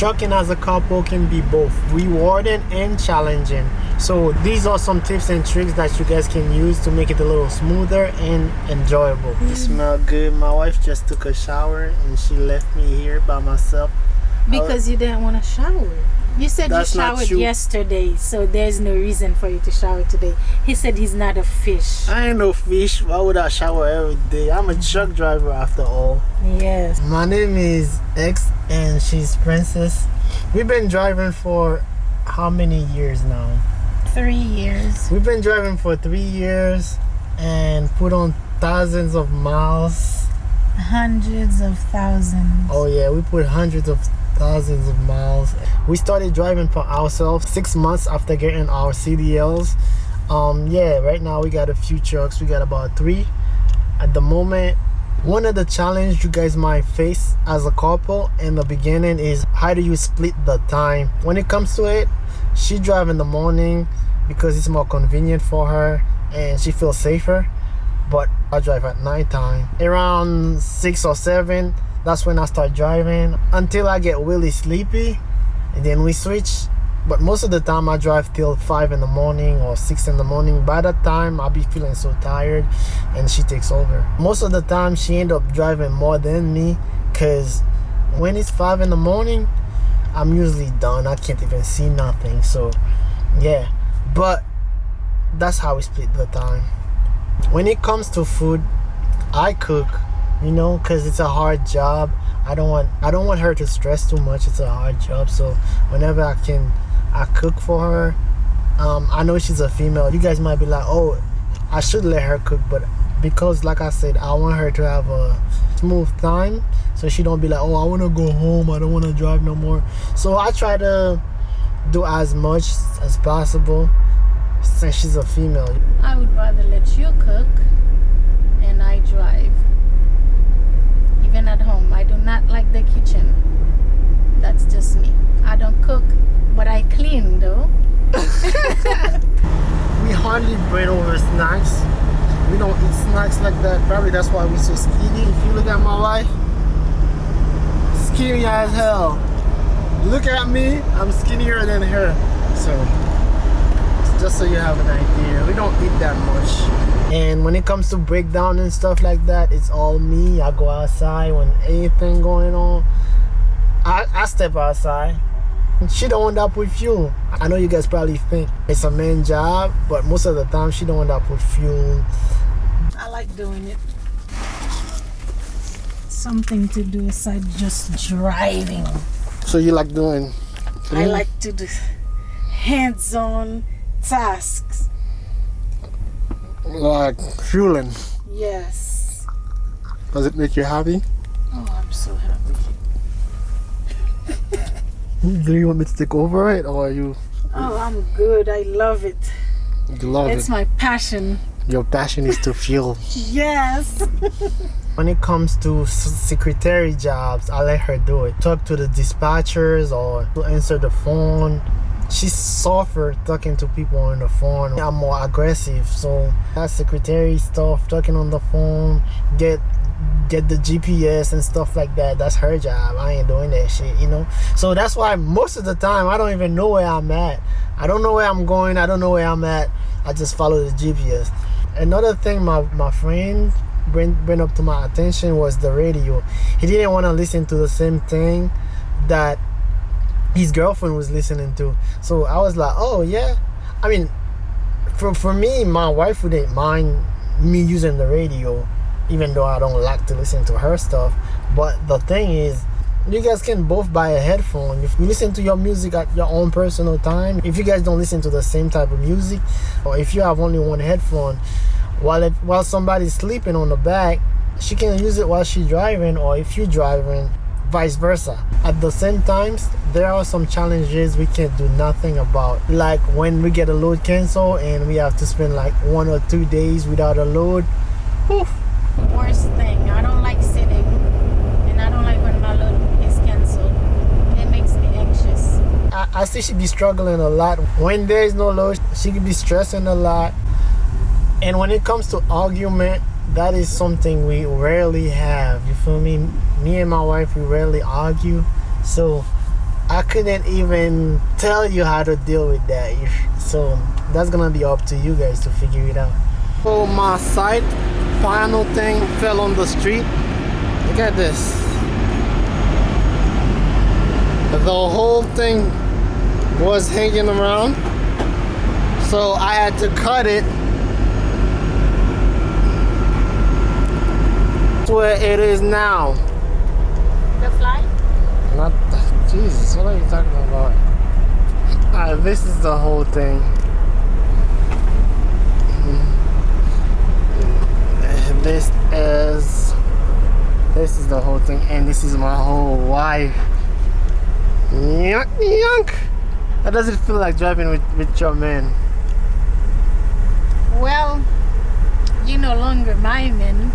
Trucking as a couple can be both rewarding and challenging. So these are some tips and tricks that you guys can use to make it a little smoother and enjoyable. It smells good. My wife just took a shower and she left me here by myself. Because you didn't want to shower. You said That's you not showered true. yesterday, so there's no reason for you to shower today. He said he's not a fish. I ain't no fish. Why would I shower every day? I'm a truck driver after all. Yes. My name is X and she's Princess. We've been driving for how many years now? 3 years. We've been driving for 3 years and put on thousands of miles. Hundreds of thousands. Oh yeah, we put hundreds of thousands of miles. We started driving for ourselves 6 months after getting our CDLs. Yeah, right now we got a few trucks. We got about 3 at the moment. One of the challenges you guys might face as a couple in the beginning is how do you split the time? When it comes to it, she drive in the morning because it's more convenient for her and she feels safer. But I drive at nighttime. Around 6 or 7, that's when I start driving until I get really sleepy, and then we switch. But most of the time I drive till 5 in the morning or 6 in the morning. By that time I'll be feeling so tired and she takes over. Most of the time she end up driving more than me, because when it's 5 in the morning I'm usually done. I can't even see nothing. So yeah, but that's how we split the time. When it comes to food, I cook, you know, because it's a hard job. I don't want her to stress too much. It's a hard job. So whenever I can, I cook for her. I know she's a female. You guys might be like, oh, I should let her cook, but because like I said, I want her to have a smooth time, so she don't be like, oh, I want to go home, I don't want to drive no more. So I try to do as much as possible since she's a female. I would rather let you cook and I drive. Even at home, I do not like the kitchen. That's just me. I don't cook, but I clean though. We hardly bring over snacks. We don't eat snacks like that. Probably that's why we're so skinny. If you look at my wife, skinny as hell. Look at me, I'm skinnier than her. So just so you have an idea, we don't eat that much. And when it comes to breakdown and stuff like that, it's all me. I go outside when anything going on. I step outside. She don't end up with fuel. I know you guys probably think it's a man's job, but most of the time she don't end up with fuel. I like doing it. Something to do aside just driving. So you like doing? I like to do hands-on tasks. Like fueling. Yes. Does it make you happy? Oh, I'm so happy. Do you want me to take over it, or you? Oh, I'm good. I love it. You love It's it. my passion. Your passion is to fuel. Yes. When it comes to secretary jobs, I let her do it. Talk to the dispatchers or to answer the phone. She's softer talking to people on the phone. I'm more aggressive, so that secretary stuff, talking on the phone, get the GPS and stuff like that, that's her job. I ain't doing that shit, you know. So that's why most of the time I don't even know where I'm at. I don't know where I'm going. I don't know where I'm at. I just follow the GPS. Another thing my friend bring up to my attention was the radio. He didn't want to listen to the same thing that his girlfriend was listening to. So I was like, oh yeah. I mean, for me, my wife wouldn't mind me using the radio, even though I don't like to listen to her stuff. But the thing is, you guys can both buy a headphone. If you listen to your music at your own personal time, if you guys don't listen to the same type of music, or if you have only one headphone, while somebody's sleeping on the back, she can use it while she's driving, or if you're driving, vice versa. At the same times, there are some challenges we can't do nothing about. Like when we get a load cancel and we have to spend like 1 or 2 days without a load. Whew. Worst thing, I don't like sitting, and I don't like when my load is canceled. It makes me anxious. I see she be struggling a lot. When there is no load, she could be stressing a lot. And when it comes to argument, that is something we rarely have. You feel me? Me and my wife, we rarely argue. So I couldn't even tell you how to deal with that. So that's gonna be up to you guys to figure it out. So my side panel thing fell on the street. Look at this. The whole thing was hanging around, so I had to cut it. That's where it is now. The fly? Not Jesus, what are you talking about? This is the whole thing. This is the whole thing, and this is my whole wife. Yunk, yunk. How does it feel like driving with your man? Well, you're no longer my man.